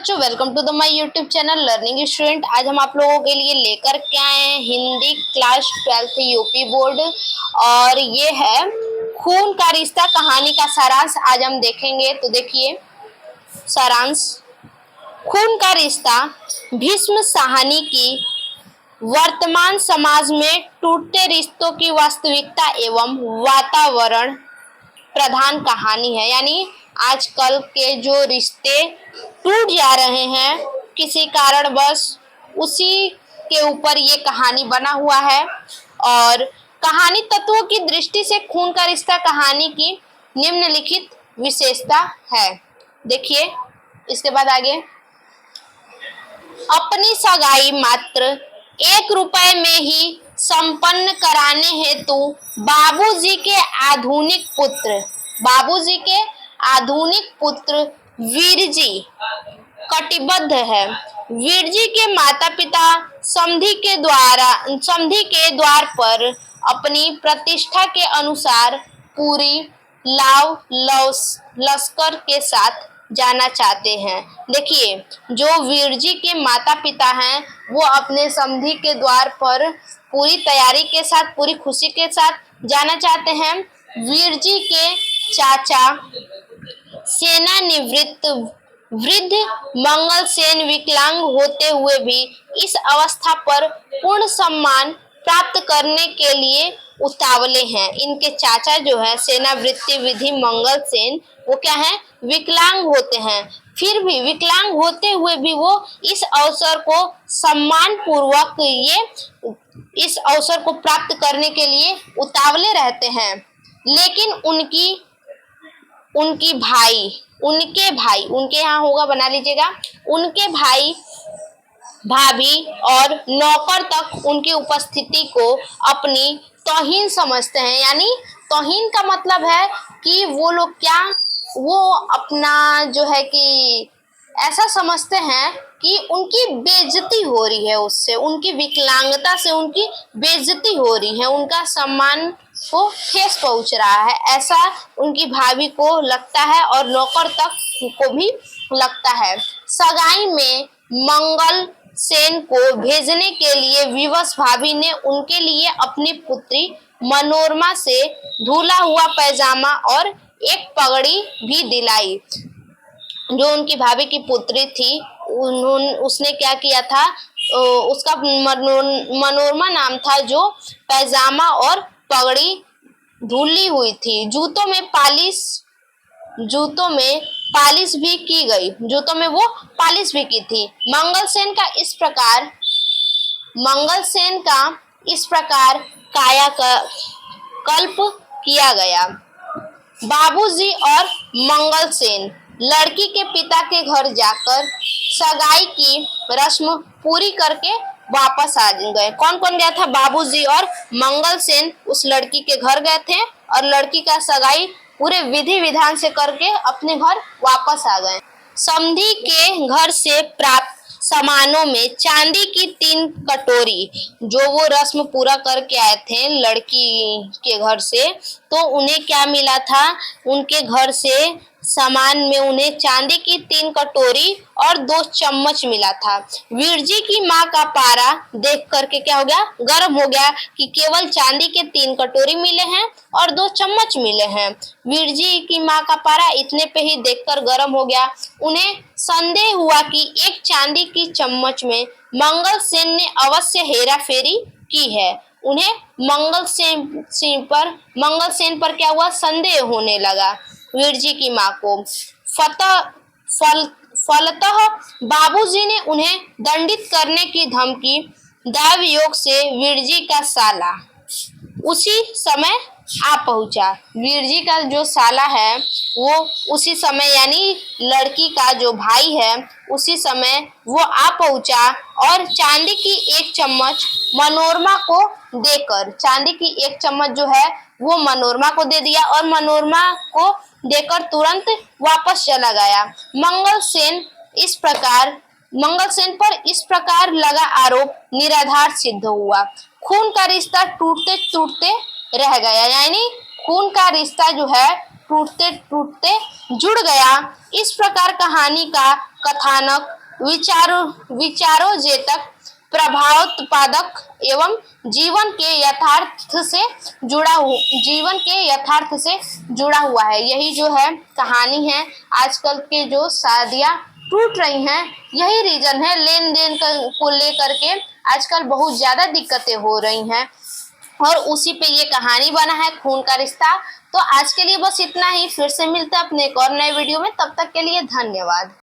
बच्चों welcome to the my YouTube channel learning student. आज हम आप लोगों के लिए लेकर के आए हैं Hindi class 12th UP board और ये है खून का रिश्ता कहानी का सारांश। आज हम देखेंगे तो देखिए सारांश। खून का रिश्ता भीष्म साहनी की वर्तमान समाज में टूटते रिश्तों की वास्तविकता एवं वातावरण प्रधान कहानी है। यानी आजकल के जो रिश्ते टूट जा रहे हैं किसी कारणवश, उसी के ऊपर ये कहानी बना हुआ है। और कहानी तत्वों की दृष्टि से खून का रिश्ता कहानी की निम्नलिखित विशेषता है। देखिए इसके बाद आगे। अपनी सगाई मात्र 1 रुपए में ही संपन्न कराने हेतु बाबूजी के आधुनिक पुत्र वीरजी कटिबद्ध है। वीरजी के माता पिता समधि के द्वार पर अपनी प्रतिष्ठा के अनुसार पूरी लश्कर के साथ जाना चाहते हैं। देखिए जो वीरजी के माता पिता हैं वो अपने समधि के द्वार पर पूरी तैयारी के साथ, पूरी खुशी के साथ जाना चाहते हैं। वीरजी के चाचा सेनानिवृत्त वृद्ध मंगल सेन विकलांग होते हुए भी इस अवस्था पर पूर्ण सम्मान प्राप्त करने के लिए उतावले हैं। इनके चाचा जो है सेनावृत्ति विधि मंगल सेन, वो क्या है, विकलांग होते हैं। फिर भी विकलांग होते हुए भी वो इस अवसर को सम्मान पूर्वक इस अवसर को प्राप्त करने के लिए उतावले रहते हैं। लेकिन उनके यहाँ होगा, बना लीजिएगा, उनके भाई भाभी और नौकर तक उनकी उपस्थिति को अपनी तौहीन समझते हैं। यानी तौहीन का मतलब है कि वो लोग वो अपना जो है कि ऐसा समझते हैं कि उनकी बेइज्जती हो रही है, उससे उनकी विकलांगता से उनकी बेइज्जती हो रही है, उनका सम्मान को ठेस पहुंच रहा है, ऐसा उनकी भाभी को लगता है और नौकर तक को भी लगता है। सगाई में मंगल सेन को भेजने के लिए विवश भाभी ने उनके लिए अपनी पुत्री मनोरमा से धुला हुआ पैजामा और एक पगड़ी भी दिलाई। जो उनकी भाभी की पुत्री थी उसने क्या किया था, उसका मनोरमा नाम था, जो पैजामा और पगड़ी धुली हुई थी। जूतों में पालिश भी की गई, जूतों में वो पालिश भी की थी। मंगल सेन का इस प्रकार कायाकल्प किया गया। बाबूजी और मंगल सेन लड़की के पिता के घर जाकर सगाई की रस्म पूरी करके वापस आ गए। कौन कौन गया था? बाबूजी और मंगल सेन उस लड़की के घर गए थे और लड़की का सगाई पूरे विधि विधान से करके अपने घर वापस आ गए। समधि के घर से प्राप्त सामानों में चांदी की 3 कटोरी, जो वो रस्म पूरा करके आए थे लड़की के घर से, तो उन्हें क्या मिला था? उनके घर से सामान में उन्हें चांदी की 3 कटोरी और 2 चम्मच मिला था। वीरजी की माँ का पारा देख करके क्या हो गया? गर्म हो गया कि केवल चांदी के 3 कटोरी मिले हैं और 2 चम्मच मिले हैं। वीरजी की माँ का पारा इतने पे ही देखकर गर्म हो गया। उन्हें संदेह हुआ कि एक चांदी की चम्मच में मंगल सेन ने अवश्य हेरा फेरी की है। उन्हें मंगल सेन पर क्या हुआ? संदेह होने लगा वीरजी की माँ को। फलतः बाबूजी ने उन्हें दंडित करने की धमकी दैव योग से वीरजी का साला उसी समय आ पहुंचा। वीरजी का जो साला है वो उसी समय, यानी लड़की का जो भाई है, उसी समय वो आ पहुंचा और चांदी की 1 चम्मच मनोरमा को देकर, चांदी की 1 चम्मच जो है वो मनोरमा को दे दिया और मनोरमा को देकर तुरंत वापस चला गया। मंगल सेन पर इस प्रकार लगा आरोप निराधार सिद्ध हुआ। खून का रिश्ता टूटते टूटते रह गया, यानी खून का रिश्ता जो है टूटते टूटते जुड़ गया। इस प्रकार कहानी का कथानक विचारोजेतक, प्रभावोत्पादक एवं जीवन के यथार्थ से जुड़ा हुआ है। यही जो है कहानी है। आजकल के जो शादियां टूट रही हैं, यही रीजन है। लेन देन को लेकर के आजकल बहुत ज्यादा दिक्कतें हो रही हैं और उसी पे ये कहानी बना है, खून का रिश्ता। तो आज के लिए बस इतना ही। फिर से मिलते हैं अपने एक और नए वीडियो में। तब तक के लिए धन्यवाद।